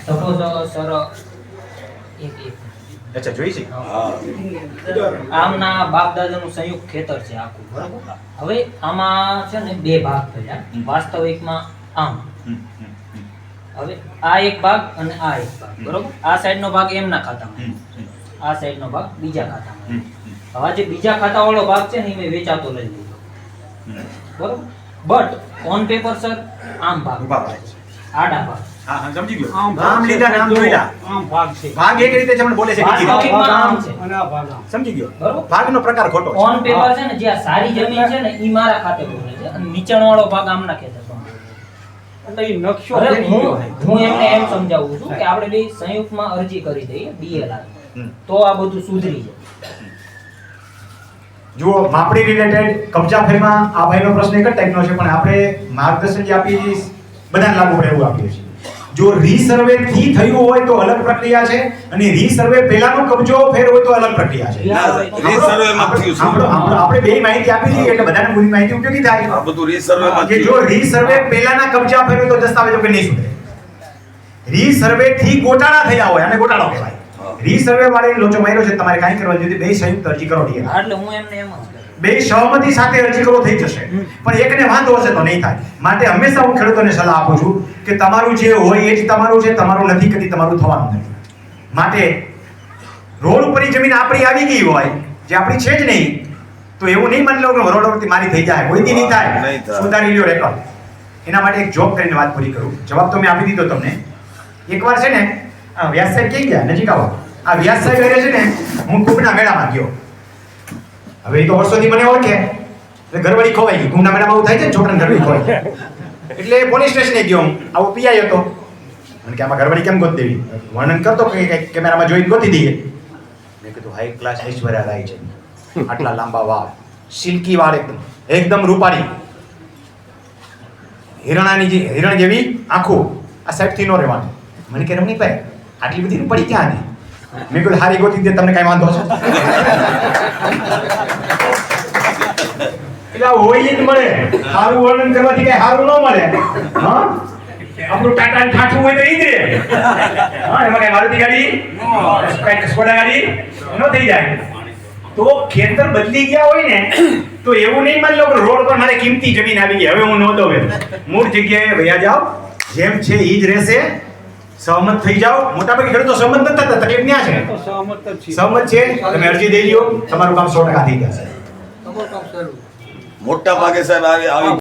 Suppose sir એક અચ્છા જોઈ છે આમના બાપ દાદાનું સંયુક્ત ખેતર છે આખું, બરાબર. હવે આમાં છે ને બે ભાગ થયા વાસ્તવિકમાં આમ. હવે આ એક ભાગ અને આ એક ભાગ, બરોબર. આ સાઈડનો ભાગ એમના ખાતામાં, આ સાઈડનો ભાગ બીજા ખાતામાં. હવે જે બીજા ખાતા વાળો ભાગ છે ને એ મેં વેચાતો લઈ લીધો, બરોબર. બટ ઓન પેપર સર આમ ભાગ આડા ભાગ. હા હા સમજી ગયો. આમ લીધા ને આમ જોઈલા. આમ ભાગ છે. ભાગ એક રીતે છે મને બોલે છે કે વાસ્તવિકમાં આમ છે. અને આ ભાગ આમ. સમજી ગયો. બરોબર. ભાગનો પ્રકાર ખોટો છે. ઓન પેપર છે ને જ્યાં સારી જમીન છે ને ઈ મારા ખાતે બોલે છે અને નીચાણ વાળો ભાગ આમના ખેતરમાં. એટલે ઈ નકશો હવે ફેરી ગયો છે. હું એમને એમ સમજાવું છું કે આપણે બે સંયુક્તમાં અરજી કરી દઈએ DLR, તો આ બધું સુધરી જાય. જુઓ માપણી રિલેટેડ કબજા ફેરમાં આ ભાઈનો પ્રશ્ન એક જ ટાઈપનો છે, પણ આપણે માર્ગદર્શન જે આપીએ છીએ બધાને લાગુ પડે એવું આપીએ છીએ. જો રીસર્વે થી થયું હોય તો અલગ પ્રક્રિયા છે અને રીસર્વે પહેલાનો કબજો ફેર હોય તો અલગ પ્રક્રિયા છે. આપણે બે માહિતી આપી દીધી એટલે બધાને પૂરી માહિતી ઉપયોગી થાય. આ બધું રીસર્વેમાં કે જો રીસર્વે પહેલાના કબજા ફેર હોય તો દસ્તાવેજો કે નહીં સુધરે. રીસર્વે થી ગોટાળા થયા હોય અને ગોટાળો કહેવાય. રીસર્વે વાળાને લોચો માર્યો છે, તમારે કાંઈ કરવાની નથી, બે સંયુક્ત અરજી કરો DLR. એટલે હું એમને એમ જ કહું. બે સહમતિ સાથે અરજી કરો થઈ જશે, પણ એકને વાંધો હશે તો નહીં થાય. માટે હંમેશા હું ખેડૂતોને સલાહ આપું છું કે તમારું જે હોય એ જ તમારું છે, તમારું નથી કદી તમારું થવાનું નથી. માટે રોડ ઉપરની જમીન આપણી આવી ગઈ હોય જે આપણી છે જ નહીં, તો એવું નહીં માની લો કે રોડ ઉપરથી મારી થઈ જાય, કોઈથી નહીં થાય. સુધારી લ્યો રેકોર્ડ. એના માટે એક જોબ કરીને વાત પૂરી કરું. જવાબ તો મેં આપી દીધો તમને. એકવાર છે ને વ્યાસ સાહેબ ક્યાં ગયા, નજીક આવો. આ વ્યાસ સાહેબ છે ને, હું કુંભના મેળામાં ગયો. હવે એ તો વર્ષોથી મને ઓળખે એટલે ઘરવાળી ખોવાઈ ગઈ. કુંભના મેળામાં આવું થાય છે ને, છોકરાને ઘરવાળી ખોવાઈ એટલે પોલીસ સ્ટેશને ગયો. આવો પીઆઈ હતો મને કે આમાં ઘરવાળી કેમ ગોત દેવી, વર્ણન કરતો કે કેમેરામાં જોઈને ગોતી દઈએ. મેં કીધું હાઈ ક્લાસ ઐશ્વર્યા રાય છે, આટલા લાંબા વાળ, સિલ્કી વાળ, એકદમ રૂપાળી, હિરણ જેવી આંખો. આ સાઈડથી નો રહેવાનું. મને કે રમણીભાઈ આટલી બધી રૂપાળી ક્યાં હતી? મેં કીધું હારી ગોતી દે, તમને કઈ વાંધો છે? એટલે હોય જ મળે. સારું વર્ણન કરવાથી કઈ સારું ન મળે. હા આપણું ટાટા ઠાઠું હોય તો ઈ જ રે. હા એમાં કઈ મારુતિ ગાડી કઈ સ્કોડા ગાડી ન થઈ જાય. તો ખેતર બદલી ગયા હોય ને તો એવું નહીં માની લો કે રોડ પર મારે કિંમતી જમીન આવી ગઈ, હવે હું નહોતો હવે મૂળ જગ્યાએ વયા જાઓ, જેમ છે ઈ જ રહેશે. સહમત થઈ જાઓ. મોટાભાગે ખેડૂતો સહમત નથી થતા, તકલીફ ન્યા છે. સહમત છે તમે અરજી દઈ દો, તમારું કામ 100% થઈ જશે. મોટા ભાગે સાહેબ આવી